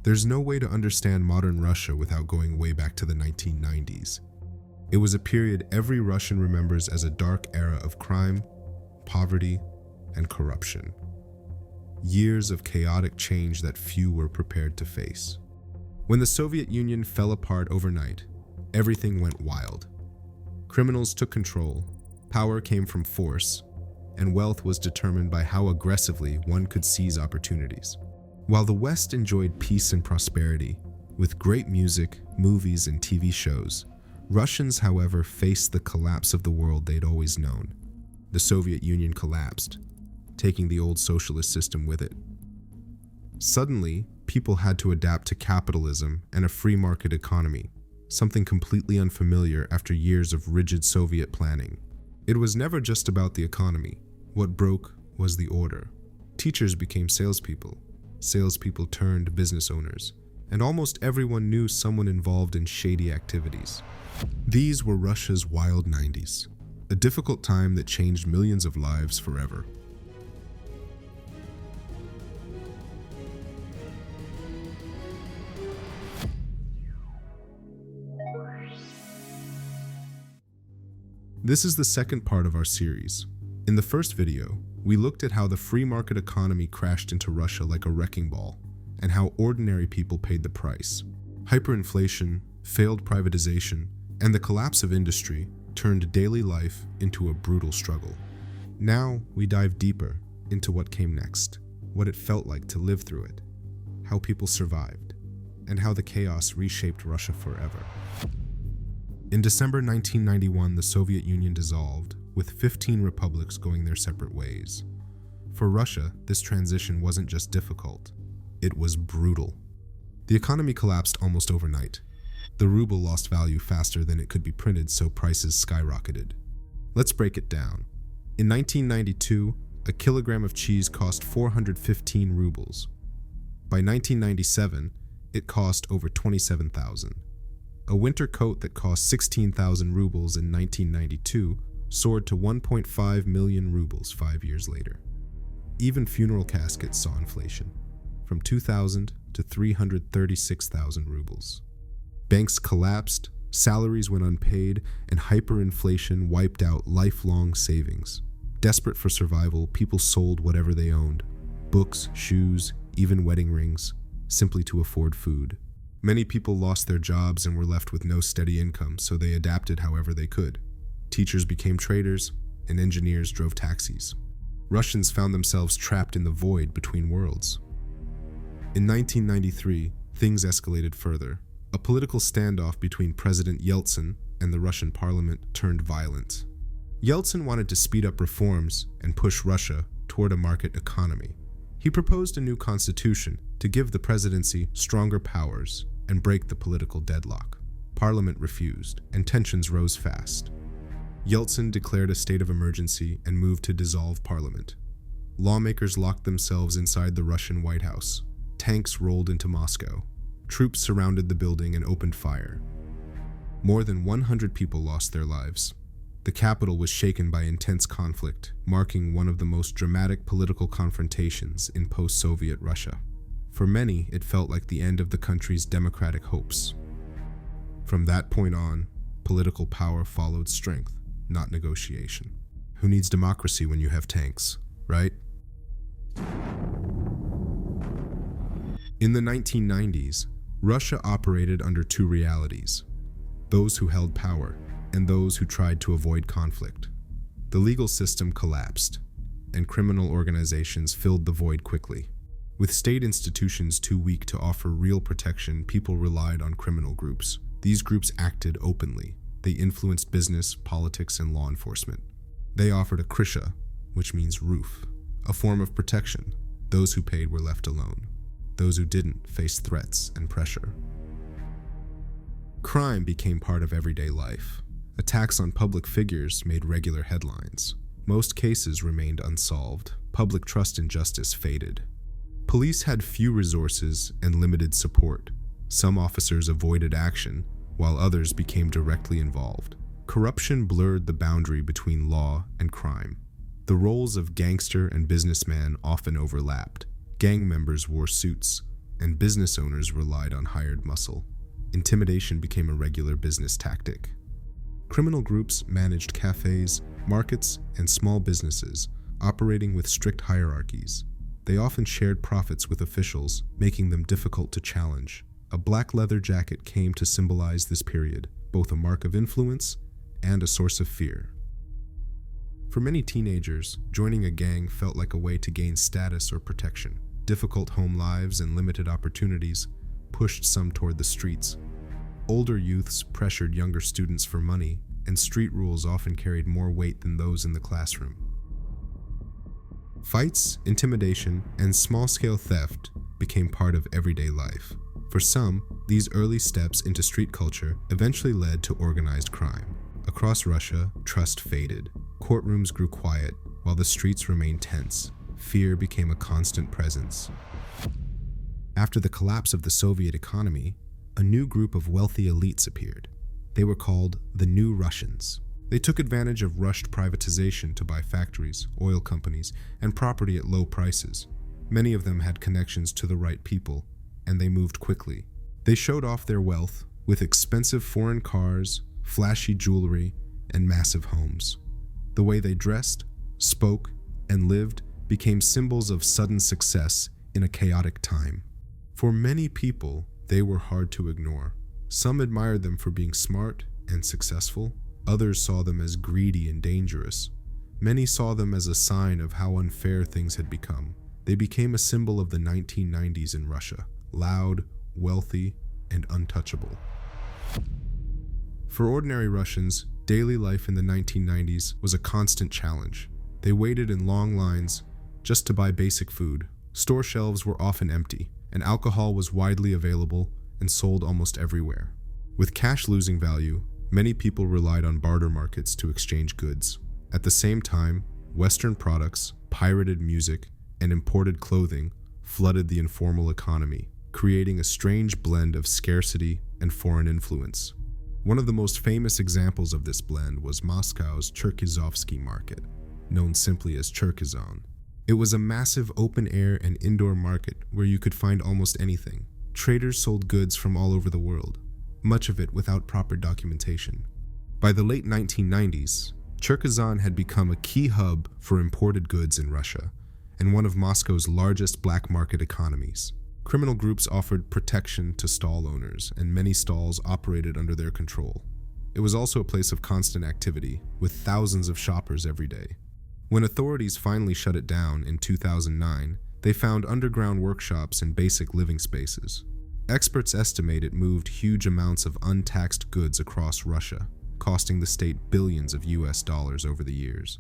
There's no way to understand modern Russia without going way back to the 1990s. It was a period every Russian remembers as a dark era of crime, poverty, and corruption. Years of chaotic change that few were prepared to face. When the Soviet Union fell apart overnight, everything went wild. Criminals took control, power came from force, and wealth was determined by how aggressively one could seize opportunities. While the West enjoyed peace and prosperity, with great music, movies, and TV shows, Russians, however, faced the collapse of the world they'd always known. The Soviet Union collapsed, taking the old socialist system with it. Suddenly, people had to adapt to capitalism and a free market economy, something completely unfamiliar after years of rigid Soviet planning. It was never just about the economy. What broke was the order. Teachers became salespeople. Salespeople turned business owners, and almost everyone knew someone involved in shady activities. These were Russia's wild 90s, a difficult time that changed millions of lives forever. This is the second part of our series. In the first video, we looked at how the free market economy crashed into Russia like a wrecking ball, and how ordinary people paid the price. Hyperinflation, failed privatization, and the collapse of industry turned daily life into a brutal struggle. Now we dive deeper into what came next, what it felt like to live through it, how people survived, and how the chaos reshaped Russia forever. In December 1991, the Soviet Union dissolved, with 15 republics going their separate ways. For Russia, this transition wasn't just difficult, it was brutal. The economy collapsed almost overnight. The ruble lost value faster than it could be printed, so prices skyrocketed. Let's break it down. In 1992, a kilogram of cheese cost 415 rubles. By 1997, it cost over 27,000. A winter coat that cost 16,000 rubles in 1992 soared to 1.5 million rubles 5 years later. Even funeral caskets saw inflation, from 2,000 to 336,000 rubles. Banks collapsed, salaries went unpaid, and hyperinflation wiped out lifelong savings. Desperate for survival, people sold whatever they owned: books, shoes, even wedding rings, simply to afford food. Many people lost their jobs and were left with no steady income, so they adapted however they could. Teachers became traders, and engineers drove taxis. Russians found themselves trapped in the void between worlds. In 1993, things escalated further. A political standoff between President Yeltsin and the Russian parliament turned violent. Yeltsin wanted to speed up reforms and push Russia toward a market economy. He proposed a new constitution to give the presidency stronger powers and break the political deadlock. Parliament refused, and tensions rose fast. Yeltsin declared a state of emergency and moved to dissolve parliament. Lawmakers locked themselves inside the Russian White House. Tanks rolled into Moscow. Troops surrounded the building and opened fire. More than 100 people lost their lives. The capital was shaken by intense conflict, marking one of the most dramatic political confrontations in post-Soviet Russia. For many, it felt like the end of the country's democratic hopes. From that point on, political power followed strength, not negotiation. Who needs democracy when you have tanks, right? In the 1990s, Russia operated under two realities: those who held power and those who tried to avoid conflict. The legal system collapsed, and criminal organizations filled the void quickly. With state institutions too weak to offer real protection, people relied on criminal groups. These groups acted openly. They influenced business, politics, and law enforcement. They offered a krisha, which means roof, a form of protection. Those who paid were left alone. Those who didn't faced threats and pressure. Crime became part of everyday life. Attacks on public figures made regular headlines. Most cases remained unsolved. Public trust in justice faded. Police had few resources and limited support. Some officers avoided action, while others became directly involved. Corruption blurred the boundary between law and crime. The roles of gangster and businessman often overlapped. Gang members wore suits, and business owners relied on hired muscle. Intimidation became a regular business tactic. Criminal groups managed cafes, markets, and small businesses, operating with strict hierarchies. They often shared profits with officials, making them difficult to challenge. A black leather jacket came to symbolize this period, both a mark of influence and a source of fear. For many teenagers, joining a gang felt like a way to gain status or protection. Difficult home lives and limited opportunities pushed some toward the streets. Older youths pressured younger students for money, and street rules often carried more weight than those in the classroom. Fights, intimidation, and small-scale theft became part of everyday life. For some, these early steps into street culture eventually led to organized crime. Across Russia, trust faded. Courtrooms grew quiet, while the streets remained tense. Fear became a constant presence. After the collapse of the Soviet economy, a new group of wealthy elites appeared. They were called the New Russians. They took advantage of rushed privatization to buy factories, oil companies, and property at low prices. Many of them had connections to the right people, and they moved quickly. They showed off their wealth with expensive foreign cars, flashy jewelry, and massive homes. The way they dressed, spoke, and lived became symbols of sudden success in a chaotic time. For many people, they were hard to ignore. Some admired them for being smart and successful. Others saw them as greedy and dangerous. Many saw them as a sign of how unfair things had become. They became a symbol of the 1990s in Russia, loud, wealthy, and untouchable. For ordinary Russians, daily life in the 1990s was a constant challenge. They waited in long lines just to buy basic food. Store shelves were often empty, and alcohol was widely available and sold almost everywhere. With cash losing value, many people relied on barter markets to exchange goods. At the same time, Western products, pirated music, and imported clothing flooded the informal economy, creating a strange blend of scarcity and foreign influence. One of the most famous examples of this blend was Moscow's Cherkizovsky market, known simply as Cherkizon. It was a massive open-air and indoor market where you could find almost anything. Traders sold goods from all over the world, much of it without proper documentation. By the late 1990s, Cherkizon had become a key hub for imported goods in Russia and one of Moscow's largest black market economies. Criminal groups offered protection to stall owners, and many stalls operated under their control. It was also a place of constant activity, with thousands of shoppers every day. When authorities finally shut it down in 2009, they found underground workshops and basic living spaces. Experts estimate it moved huge amounts of untaxed goods across Russia, costing the state billions of US dollars over the years.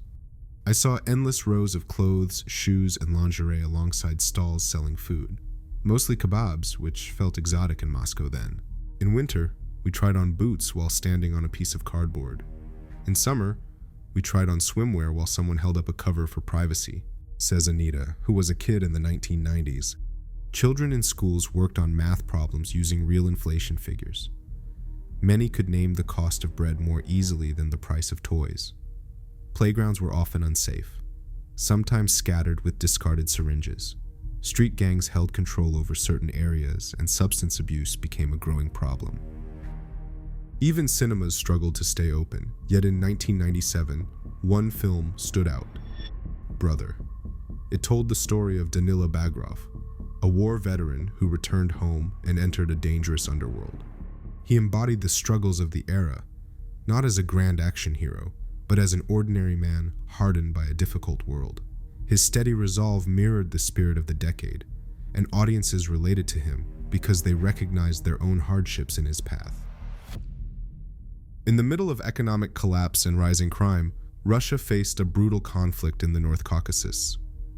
I saw endless rows of clothes, shoes, and lingerie alongside stalls selling food. Mostly kebabs, which felt exotic in Moscow then. In winter, we tried on boots while standing on a piece of cardboard. In summer, we tried on swimwear while someone held up a cover for privacy, says Anita, who was a kid in the 1990s. Children in schools worked on math problems using real inflation figures. Many could name the cost of bread more easily than the price of toys. Playgrounds were often unsafe, sometimes scattered with discarded syringes. Street gangs held control over certain areas, and substance abuse became a growing problem. Even cinemas struggled to stay open, yet in 1997, one film stood out, Brother. It told the story of Danila Bagrov, a war veteran who returned home and entered a dangerous underworld. He embodied the struggles of the era, not as a grand action hero, but as an ordinary man hardened by a difficult world. His steady resolve mirrored the spirit of the decade, and audiences related to him because they recognized their own hardships in his path. In the middle of economic collapse and rising crime, Russia faced a brutal conflict in the North Caucasus.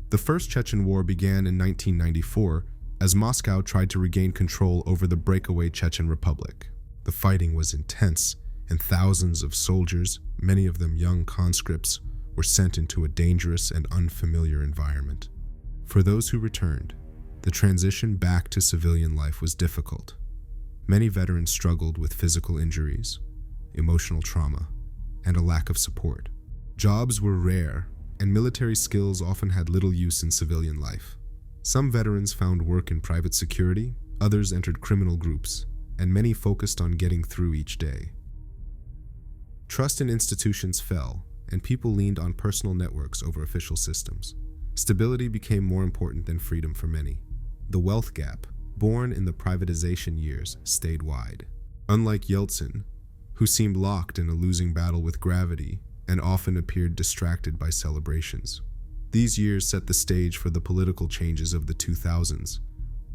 The First Chechen War began in 1994 as Moscow tried to regain control over the breakaway Chechen Republic. The fighting was intense, and thousands of soldiers, many of them young conscripts, were sent into a dangerous and unfamiliar environment. For those who returned, the transition back to civilian life was difficult. Many veterans struggled with physical injuries, emotional trauma, and a lack of support. Jobs were rare, and military skills often had little use in civilian life. Some veterans found work in private security, Others entered criminal groups, and many focused on getting through each day. Trust in institutions fell, and people leaned on personal networks over official systems. Stability became more important than freedom for many. The wealth gap, born in the privatization years, stayed wide. Unlike Yeltsin, who seemed locked in a losing battle with gravity and often appeared distracted by celebrations. These years set the stage for the political changes of the 2000s,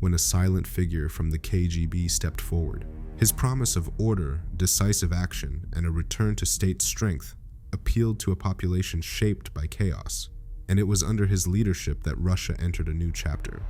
when a silent figure from the KGB stepped forward. His promise of order, decisive action, and a return to state strength appealed to a population shaped by chaos, and it was under his leadership that Russia entered a new chapter.